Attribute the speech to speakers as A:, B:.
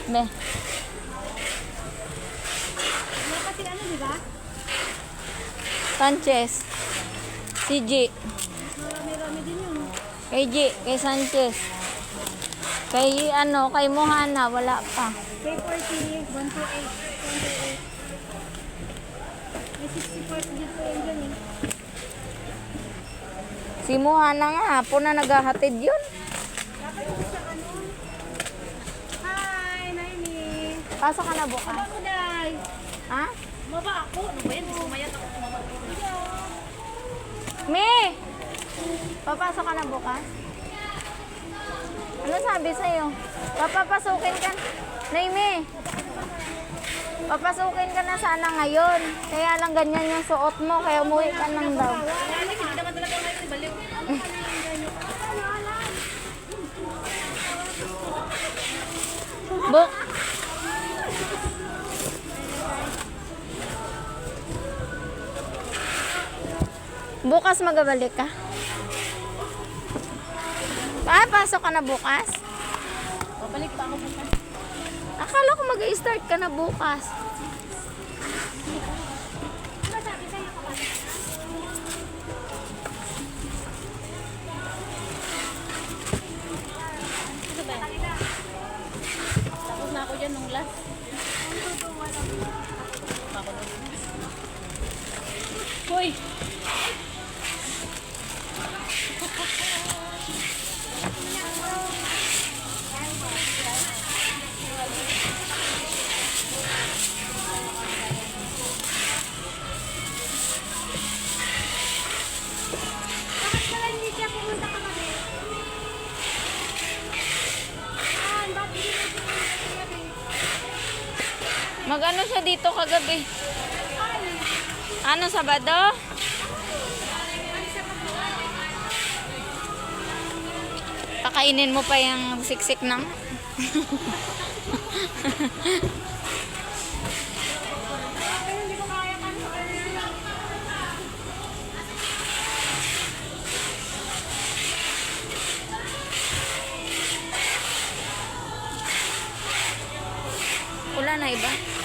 A: Be.
B: Wala kasi ano, di ba?
A: Sanchez. Si G.
B: Marami-rami din yun.
A: Kay G. Kay Sanchez. Kay ano, kay Mohana, wala pa.
B: K40, 128, 128. May 64 dito yan dyan eh.
A: Si Mohana nga, hapon na naghahatid yun.
B: Dapat hindi siya ano. Hi, Naimi.
A: Pasok ka na bukas.
B: Ako, Day.
A: Ha?
B: Maba ako. Ano ba yan? Sumayat ako.
A: Me! Papasok ka na bukas? Ano sabi sa'yo? Papapasukin ka. Naime! Papasukin ka na sana ngayon. Kaya lang ganyan yung suot mo. Kaya umuwi ka lang daw.
B: Hindi naman talaga ngayon. Baliw.
A: Buk. Bukas magabalik ka? Pasok ka na bukas?
B: Babalik pa ako bukas.
A: Akala ko mag-i-start ka na bukas.
B: Ano sabi sa'yo kapatid? Ano ba? Tapos na ako dyan nung last. Hoy! Bakit pala hindi siya pumunta kagabi? Bakit hindi siya pumunta kagabi?
A: Mag-ano siya dito kagabi? Ano, Sabado? Kakainin mo pa yung siksik ng...
B: Hindi ko kaya
A: Wala na iba?